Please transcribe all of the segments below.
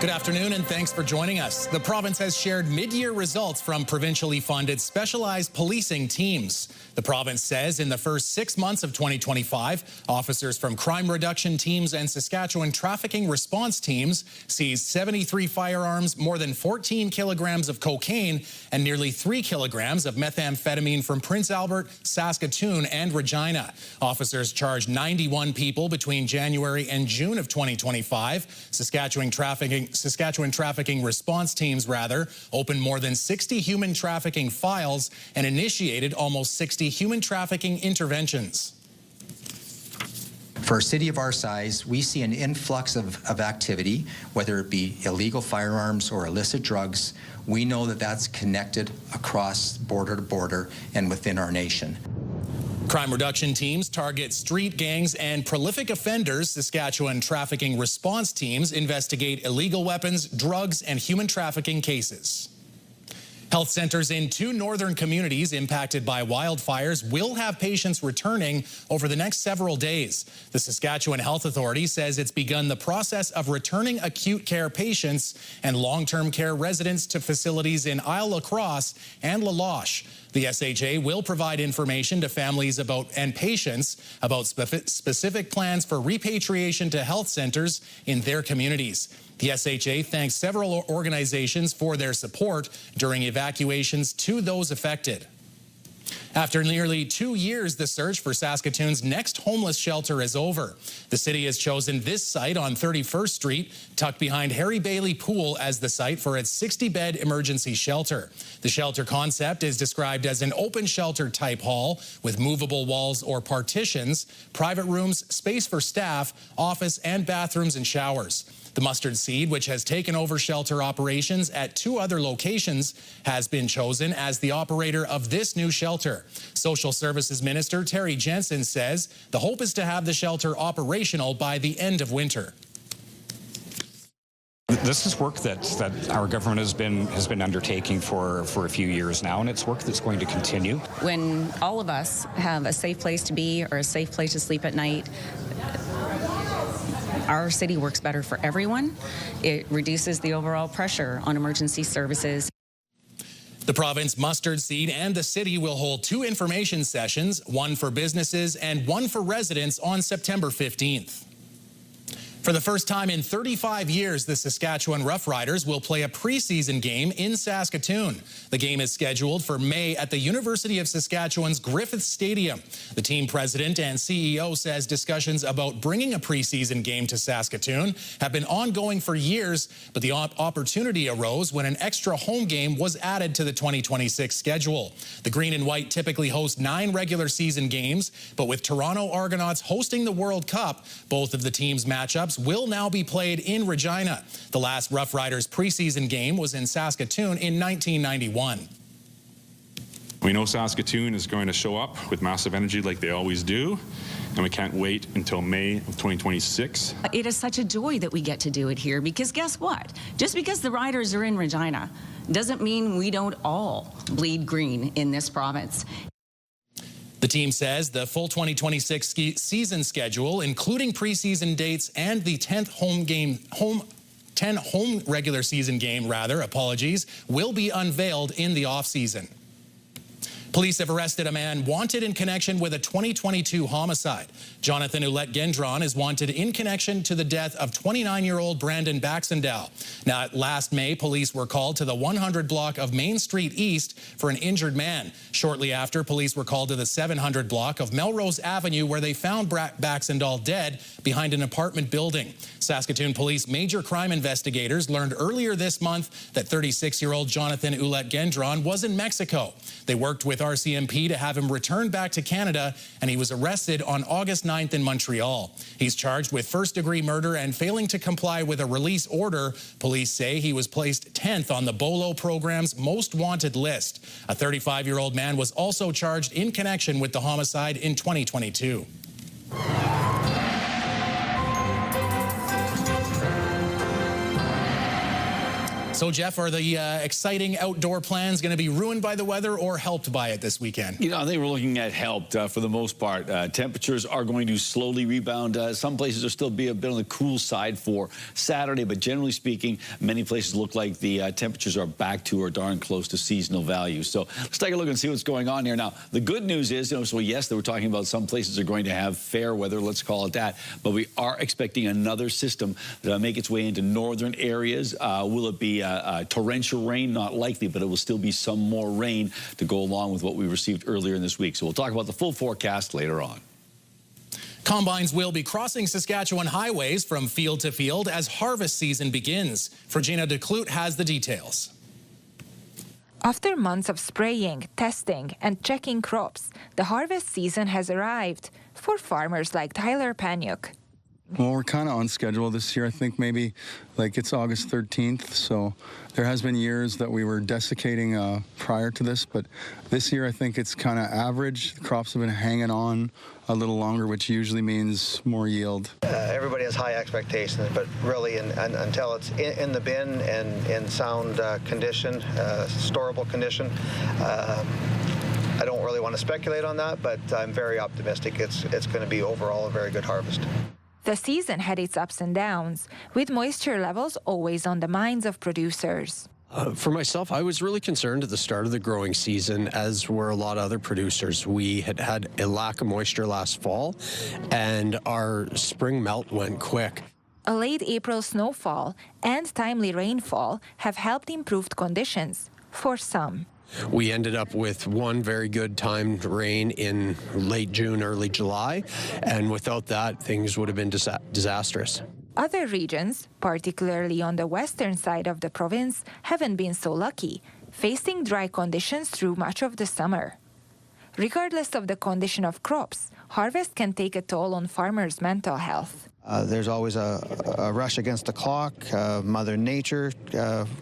Good afternoon and thanks for joining us. The province has shared mid-year results from provincially funded specialized policing teams. The province says in the first 6 months of 2025, officers from crime reduction teams and Saskatchewan trafficking response teams seized 73 firearms, more than 14 kilograms of cocaine, and nearly 3 kilograms of methamphetamine from Prince Albert, Saskatoon, and Regina. Officers charged 91 people between January and June of 2025. Saskatchewan trafficking response teams, opened more than 60 human trafficking files and initiated almost 60 human trafficking interventions. For a city of our size, we see an influx of activity, whether it be illegal firearms or illicit drugs. We know that that's connected across border to border and within our nation. Crime reduction teams target street gangs and prolific offenders. Saskatchewan trafficking response teams investigate illegal weapons, drugs, and human trafficking cases. Health centers in 2 northern communities impacted by wildfires will have patients returning over the next several days. The Saskatchewan Health Authority says it's begun the process of returning acute care patients and long-term care residents to facilities in Isle-la-Crosse and La Loche. The SHA will provide information to families and patients about specific plans for repatriation to health centers in their communities. The SHA thanks several organizations for their support during evacuations to those affected. After nearly 2 years, the search for Saskatoon's next homeless shelter is over. The city has chosen this site on 31st Street, tucked behind Harry Bailey Pool, as the site for its 60-bed emergency shelter. The shelter concept is described as an open shelter type hall with movable walls or partitions, private rooms, space for staff, office and bathrooms and showers. The Mustard Seed, which has taken over shelter operations at 2 other locations, has been chosen as the operator of this new shelter. Social Services Minister Terry Jensen says the hope is to have the shelter operational by the end of winter. This is work that our government has been undertaking for a few years now, and it's work that's going to continue. When all of us have a safe place to be or a safe place to sleep at night, our city works better for everyone. It reduces the overall pressure on emergency services. The province, Mustard Seed, and the city will hold 2 information sessions, one for businesses and one for residents, on September 15th. For the first time in 35 years, the Saskatchewan Roughriders will play a preseason game in Saskatoon. The game is scheduled for May at the University of Saskatchewan's Griffith Stadium. The team president and CEO says discussions about bringing a preseason game to Saskatoon have been ongoing for years, but the opportunity arose when an extra home game was added to the 2026 schedule. The Green and White typically host 9 regular season games, but with Toronto Argonauts hosting the World Cup, both of the teams' matchups will now be played in Regina. The last Roughriders preseason game was in Saskatoon in 1991. We know Saskatoon is going to show up with massive energy like they always do, and we can't wait until May of 2026. It is such a joy that we get to do it here, because guess what? Just because the Riders are in Regina doesn't mean we don't all bleed green in this province. The team says the full 2026 season schedule, including preseason dates and the 10th home regular season game, will be unveiled in the offseason. Police have arrested a man wanted in connection with a 2022 homicide. Jonathan Ouellette-Gendron is wanted in connection to the death of 29-year-old Brandon Baxendale. Now, last May, police were called to the 100 block of Main Street East for an injured man. Shortly after, police were called to the 700 block of Melrose Avenue, where they found Baxendale dead behind an apartment building. Saskatoon Police major crime investigators learned earlier this month that 36-year-old Jonathan Ouellette-Gendron was in Mexico. They worked with RCMP to have him returned back to Canada, and he was arrested on August 9th in Montreal. He's charged with first-degree murder and failing to comply with a release order. Police say he was placed 10th on the BOLO program's most wanted list. A 35-year-old man was also charged in connection with the homicide in 2022. So, Jeff, are the exciting outdoor plans going to be ruined by the weather or helped by it this weekend? You know, I think we're looking at helped for the most part. Temperatures are going to slowly rebound. Some places will still be a bit on the cool side for Saturday, but generally speaking, many places look like the temperatures are back to or darn close to seasonal values. So let's take a look and see what's going on here. Now, the good news is, you know, so yes, they were talking about some places are going to have fair weather, let's call it that, but we are expecting another system to make its way into northern areas. Will it be torrential rain? Not likely, but it will still be some more rain to go along with what we received earlier in this week. So we'll talk about the full forecast later on. Combines will be crossing Saskatchewan highways from field to field as harvest season begins. Virginia DeClute has the details. After months of spraying, testing, and checking crops, the harvest season has arrived for farmers like Tyler Panyuk. Well, we're kind of on schedule this year. I think maybe like it's August 13th. So there has been years that we were desiccating prior to this, but this year I think it's kind of average. The crops have been hanging on a little longer, which usually means more yield. Everybody has high expectations, but really until it's in the bin and in sound condition, storable condition, I don't really want to speculate on that, but I'm very optimistic. It's going to be overall a very good harvest. The season had its ups and downs, with moisture levels always on the minds of producers. For myself, I was really concerned at the start of the growing season, as were a lot of other producers. We had a lack of moisture last fall, and our spring melt went quick. A late April snowfall and timely rainfall have helped improved conditions for some. We ended up with one very good timed rain in late June, early July, and without that, things would have been disastrous. Other regions, particularly on the western side of the province, haven't been so lucky, facing dry conditions through much of the summer. Regardless of the condition of crops, harvest can take a toll on farmers' mental health. There's always a rush against the clock. Mother Nature,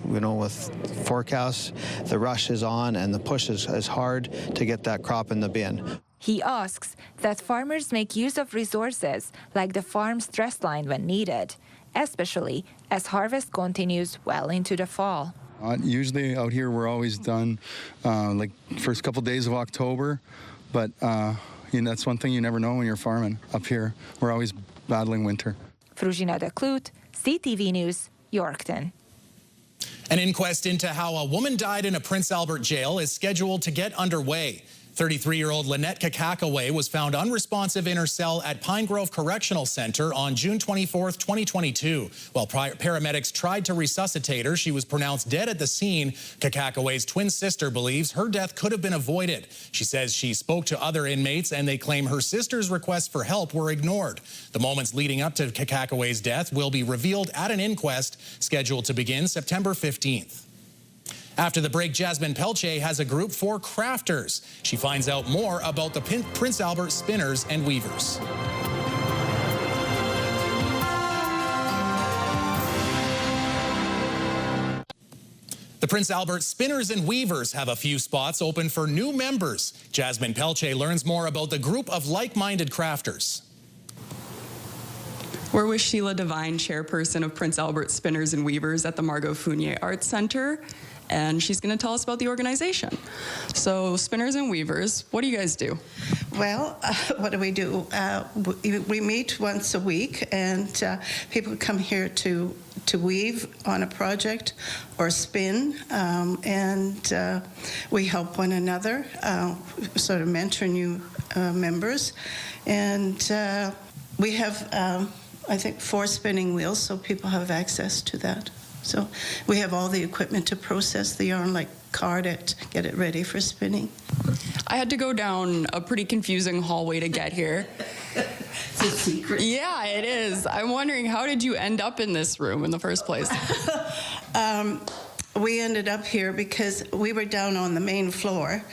with forecasts, the rush is on and the push is hard to get that crop in the bin. He asks that farmers make use of resources like the farm stress line when needed, especially as harvest continues well into the fall. Usually out here we're always done like first couple days of October, but that's one thing you never know when you're farming. Up here, we're always battling winter. Virginia DeClute, CTV News, Yorkton. An inquest into how a woman died in a Prince Albert jail is scheduled to get underway. 33-year-old Lynette Kakakaway was found unresponsive in her cell at Pine Grove Correctional Center on June 24th, 2022. While paramedics tried to resuscitate her, she was pronounced dead at the scene. Kakakaway's twin sister believes her death could have been avoided. She says she spoke to other inmates and they claim her sister's requests for help were ignored. The moments leading up to Kakakaway's death will be revealed at an inquest scheduled to begin September 15th. After the break, Jasmine Pelche has a group for crafters. She finds out more about the Prince Albert spinners and weavers. The Prince Albert Spinners and Weavers have a few spots open for new members. Jasmine Pelche learns more about the group of like-minded crafters. We're with Sheila Devine, chairperson of Prince Albert Spinners and Weavers at the Margot Fournier Arts Center, and she's going to tell us about the organization. So, Spinners and Weavers, what do you guys do? Well, what do? We meet once a week, and people come here to weave on a project or spin, and we help one another, sort of mentor new members, and we have I think 4 spinning wheels, so people have access to that. So we have all the equipment to process the yarn, like card it, get it ready for spinning. I had to go down a pretty confusing hallway to get here. It's a secret. Yeah, it is. I'm wondering, how did you end up in this room in the first place? We ended up here because we were down on the main floor,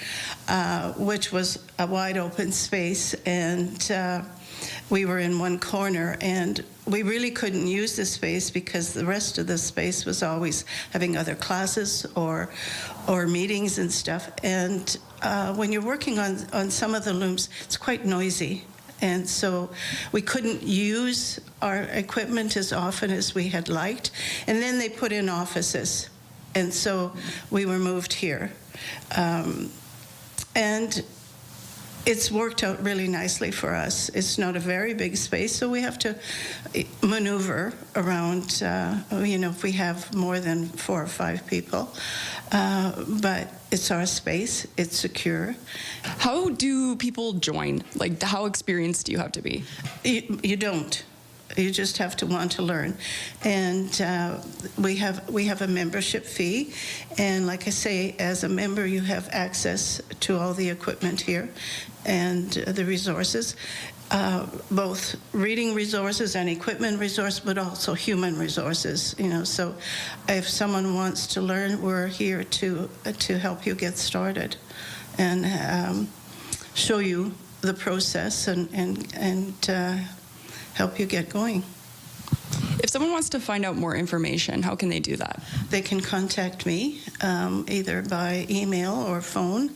which was a wide open space, and we were in one corner, and we really couldn't use the space because the rest of the space was always having other classes or meetings and stuff. And when you're working on some of the looms, it's quite noisy. And so we couldn't use our equipment as often as we had liked. And then they put in offices. And so we were moved here. And it's worked out really nicely for us. It's not a very big space, so we have to maneuver around, if we have more than 4 or 5 people. But it's our space, it's secure. How do people join? Like, how experienced do you have to be? You don't. You just have to want to learn. And we have a membership fee. And like I say, as a member, you have access to all the equipment here and the resources, both reading resources and equipment resources, but also human resources. So if someone wants to learn, we're here to help you get started and show you the process and help you get going. If someone wants to find out more information, how can they do that? They can contact me either by email or phone.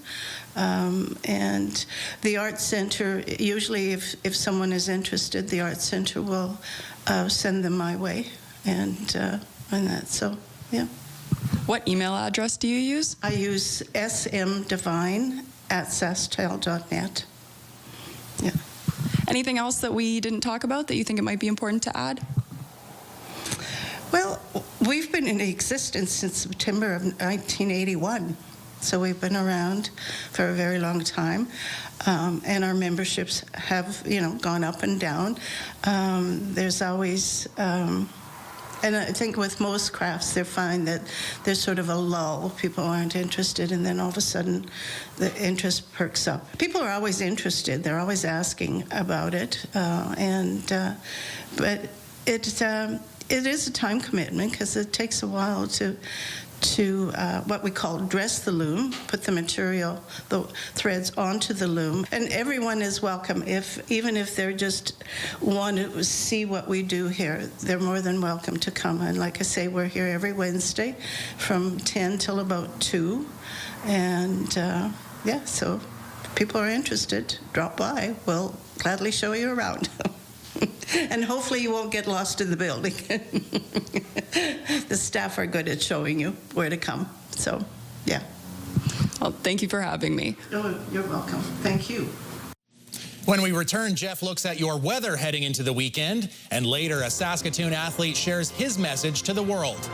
And the Arts Center, usually if someone is interested, the Arts Center will send them my way and that. So, yeah. What email address do you use? I use smdevine@sasktel.net. Yeah. Anything else that we didn't talk about that you think it might be important to add? Well, we've been in existence since September of 1981, so we've been around for a very long time, and our memberships have, gone up and down. There's always, and I think with most crafts, they find that there's sort of a lull. People aren't interested, and then all of a sudden, the interest perks up. People are always interested. They're always asking about it, but it is a time commitment because it takes a while to what we call dress the loom, put the material, the threads onto the loom. And everyone is welcome. Even if they're just want to see what we do here, they're more than welcome to come. And like I say, we're here every Wednesday from 10 till about 2. And so if people are interested, drop by. We'll gladly show you around. And hopefully you won't get lost in the building. The staff are good at showing you where to come. So, yeah. Well, thank you for having me. Oh, you're welcome. Thank you. When we return, Jeff looks at your weather heading into the weekend, and later a Saskatoon athlete shares his message to the world.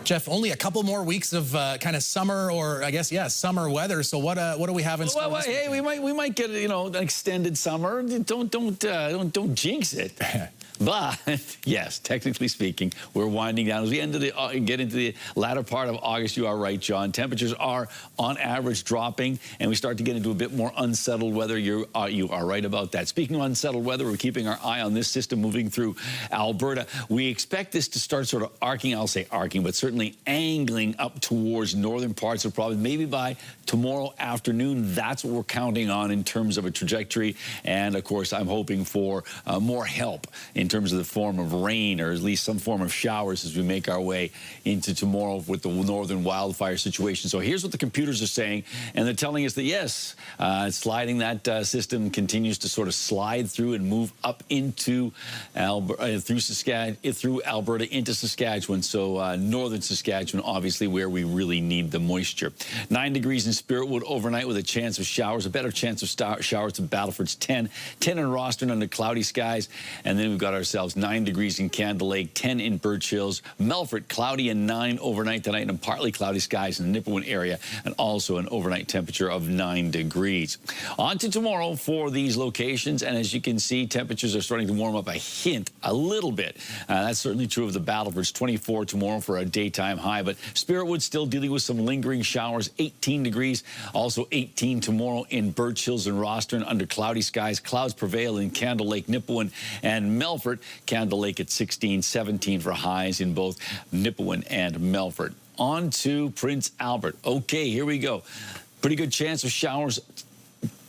Jeff, only a couple more weeks of kind of summer, or I guess, summer weather. So what do we have in store? Well, hey, we might get an extended summer. Don't jinx it. But yes, technically speaking, we're winding down as we get into the latter part of August. You are right, John. Temperatures are on average dropping, and we start to get into a bit more unsettled weather. You are right about that. Speaking of unsettled weather, we're keeping our eye on this system moving through Alberta. We expect this to start sort of arcing, I'll say arcing, but certainly angling up towards northern parts of the province. Maybe by tomorrow afternoon, that's what we're counting on in terms of a trajectory. And of course, I'm hoping for more help in terms of the form of rain, or at least some form of showers as we make our way into tomorrow with the northern wildfire situation. So here's what the computers are saying, and they're telling us that yes, sliding that system continues to sort of slide through and move up into through Alberta into Saskatchewan. So northern Saskatchewan, obviously where we really need the moisture. 9 degrees in Spiritwood overnight with a chance of showers, a better chance of showers to Battleford's 10 in Rosthern under cloudy skies, and then we've got ourselves 9 degrees in Candle Lake, 10 in Birch Hills, Melfort cloudy and 9 overnight tonight, and partly cloudy skies in the Nipawin area, and also an overnight temperature of 9 degrees. On to tomorrow for these locations, and as you can see, temperatures are starting to warm up a little bit. That's certainly true of the Battlefords. 24 tomorrow for a daytime high, but Spiritwood still dealing with some lingering showers. 18 degrees, also 18 tomorrow in Birch Hills and Rosthern under cloudy skies. Clouds prevail in Candle Lake, Nipawin, and Melfort. Candle Lake at 16, 17 for highs in both Nipawin and Melfort. On to Prince Albert. Okay, here we go. Pretty good chance of showers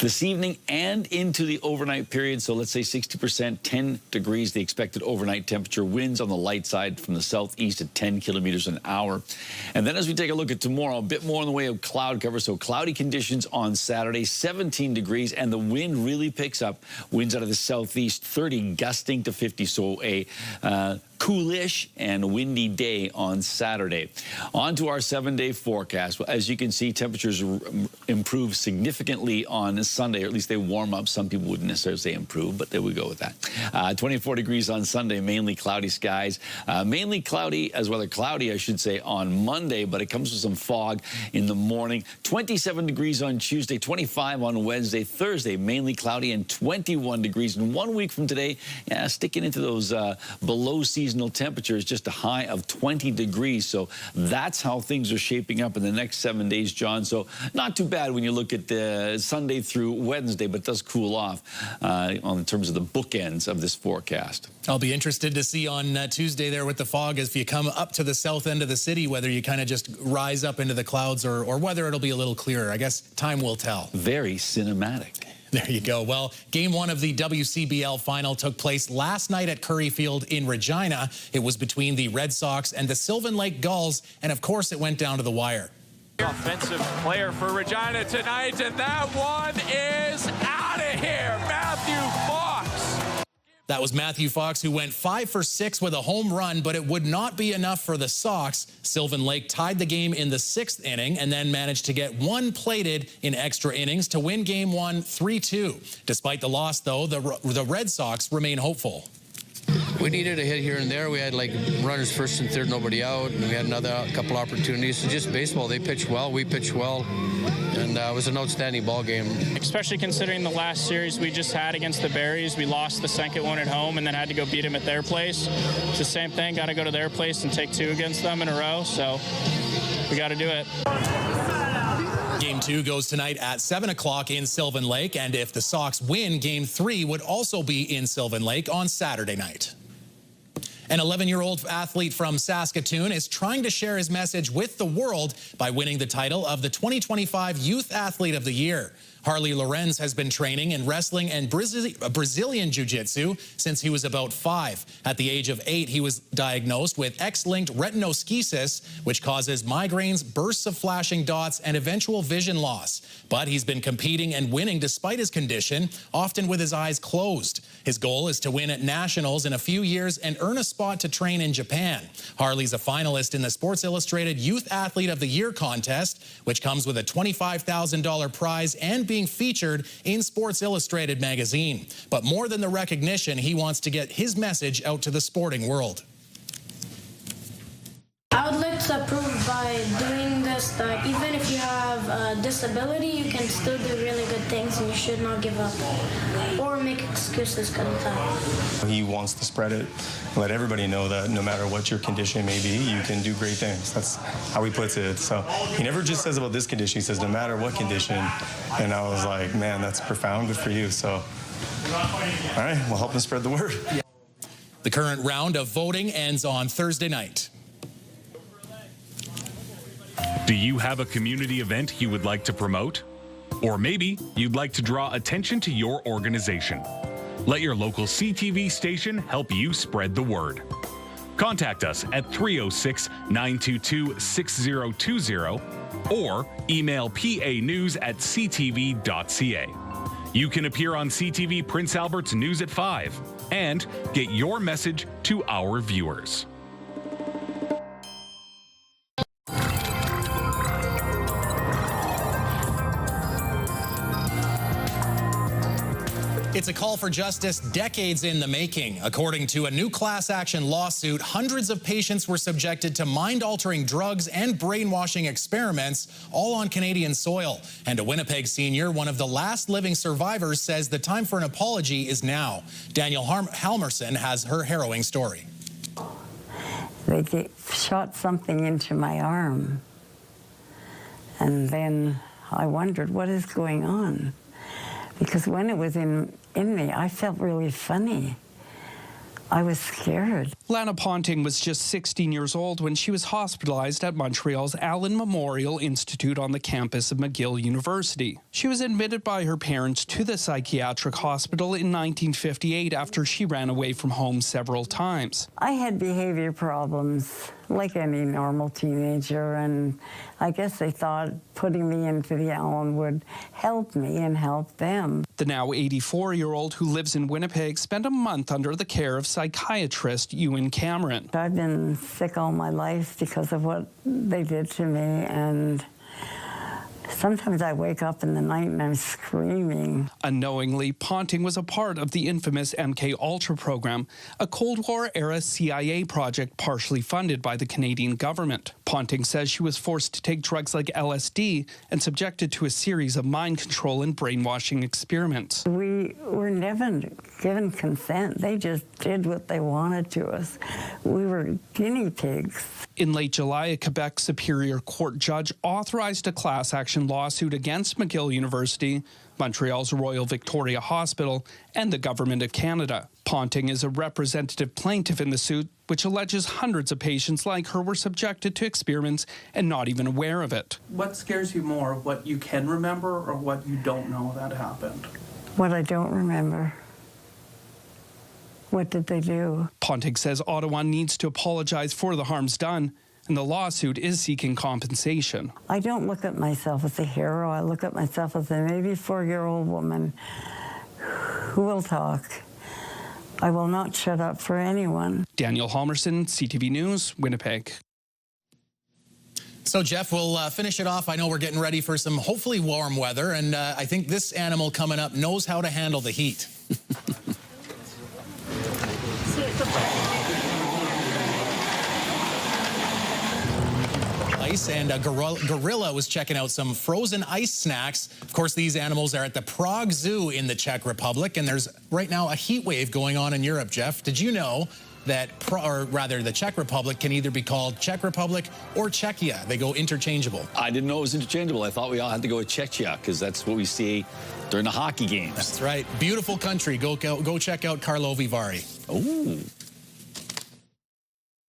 this evening and into the overnight period. So let's say 60%, 10 degrees, the expected overnight temperature. Winds on the light side from the southeast at 10 kilometers an hour. And then as we take a look at tomorrow, a bit more in the way of cloud cover. So cloudy conditions on Saturday, 17 degrees, and the wind really picks up. Winds out of the southeast, 30 gusting to 50. So a coolish and windy day on Saturday. On to our 7-day forecast. Well, as you can see, temperatures improve significantly on Sunday, or at least they warm up. Some people wouldn't necessarily say improve, but there we go with that. 24 degrees on Sunday, mainly cloudy skies. Mainly cloudy, as well as cloudy, I should say, on Monday, but it comes with some fog in the morning. 27 degrees on Tuesday, 25 on Wednesday, Thursday, mainly cloudy, and 21 degrees. And 1 week from today, yeah, sticking into those below seasonal temperatures, just a high of 20 degrees. So that's how things are shaping up in the next 7 days, John. So not too bad when you look at Sunday through Wednesday, but does cool off in terms of the bookends of this forecast. I'll be interested to see on Tuesday there with the fog, if you come up to the south end of the city, whether you kind of just rise up into the clouds or whether it'll be a little clearer. I guess time will tell. Very cinematic. There you go. Well, Game 1 of the WCBL final took place last night at Curry Field in Regina. It was between the Red Sox and the Sylvan Lake Gulls, and of course it went down to the wire. Offensive player for Regina tonight, and that one is out of here. Matthew Fox. That was Matthew Fox, who went 5 for 6 with a home run, but it would not be enough for the Sox. Sylvan Lake tied the game in the 6th inning and then managed to get one plated in extra innings to win Game 1 3-2. Despite the loss, though, the Red Sox remain hopeful. We needed a hit here and there. We had like runners first and third, nobody out, and we had another couple opportunities. So just baseball, they pitched well, we pitched well, and it was an outstanding ball game. Especially considering the last series we just had against the Berries. We lost the second one at home and then had to go beat them at their place. It's the same thing, got to go to their place and take 2 against them in a row, so we got to do it. Game 2 goes tonight at 7 o'clock in Sylvan Lake, and if the Sox win, Game 3 would also be in Sylvan Lake on Saturday night. An 11-year-old athlete from Saskatoon is trying to share his message with the world by winning the title of the 2025 Youth Athlete of the Year. Harley Lorenz has been training in wrestling and Brazilian Jiu-Jitsu since he was about 5. At the age of 8, he was diagnosed with X-linked retinoschisis, which causes migraines, bursts of flashing dots, and eventual vision loss. But he's been competing and winning despite his condition, often with his eyes closed. His goal is to win at Nationals in a few years and earn a spot to train in Japan. Harley's a finalist in the Sports Illustrated Youth Athlete of the Year contest, which comes with a $25,000 prize and being featured in Sports Illustrated magazine. But more than the recognition, he wants to get his message out to the sporting world. I would like to prove by doing this that even if you have a disability, you can still do really good things and you should not give up or make excuses because of that. He wants to spread it, let everybody know that no matter what your condition may be, you can do great things. That's how he puts it. So he never just says about this condition, he says no matter what condition. And I was like, man, that's profound, good for you. So, all right, we'll help him spread the word. The current round of voting ends on Thursday night. Do you have a community event you would like to promote? Or maybe you'd like to draw attention to your organization. Let your local CTV station help you spread the word. Contact us at 306-922-6020 or email panews@ctv.ca. You can appear on CTV Prince Albert's News at 5 and get your message to our viewers. It's a call for justice decades in the making. According to a new class action lawsuit, hundreds of patients were subjected to mind-altering drugs and brainwashing experiments, all on Canadian soil. And a Winnipeg senior, one of the last living survivors, says the time for an apology is now. Danielle Halmerson has her harrowing story. They shot something into my arm. And then I wondered, what is going on? Because when it was in me, I felt really funny. I was scared. Lana Ponting was just 16 years old when she was hospitalized at Montreal's Allen Memorial Institute on the campus of McGill University. She was admitted by her parents to the psychiatric hospital in 1958 after she ran away from home several times. I had behavior problems like any normal teenager, and I guess they thought putting me into the Allen would help me and help them. The now 84-year-old who lives in Winnipeg spent a month under the care of psychiatrist Ewan Cameron. I've been sick all my life because of what they did to me, and sometimes I wake up in the night and I'm screaming. Unknowingly, Ponting was a part of the infamous MK Ultra program, a Cold War-era CIA project partially funded by the Canadian government. Ponting says she was forced to take drugs like LSD and subjected to a series of mind control and brainwashing experiments. We were never given consent. They just did what they wanted to us. We were guinea pigs. In late July, a Quebec Superior Court judge authorized a class action lawsuit against McGill University, Montreal's Royal Victoria Hospital, and the Government of Canada. Ponting is a representative plaintiff in the suit, which alleges hundreds of patients like her were subjected to experiments and not even aware of it. What scares you more, what you can remember or what you don't know that happened? What I don't remember. What did they do? Ponting says Ottawa needs to apologize for the harms done, and the lawsuit is seeking compensation. I don't look at myself as a hero. I look at myself as an 84-year-old woman who will talk. I will not shut up for anyone. Daniel Halmerson, CTV News, Winnipeg. So, Jeff, we'll finish it off. I know we're getting ready for some hopefully warm weather, and I think this animal coming up knows how to handle the heat. Ice, and a gorilla was checking out some frozen ice snacks. Of course, these animals are at the Prague Zoo in the Czech Republic, and there's right now a heat wave going on in Europe, Jeff. Did you know that, the Czech Republic can either be called Czech Republic or Czechia? They go interchangeable. I didn't know it was interchangeable. I thought we all had to go with Czechia because that's what we see during the hockey games. That's right. Beautiful country. Go check out Karlovy Vary. Oh.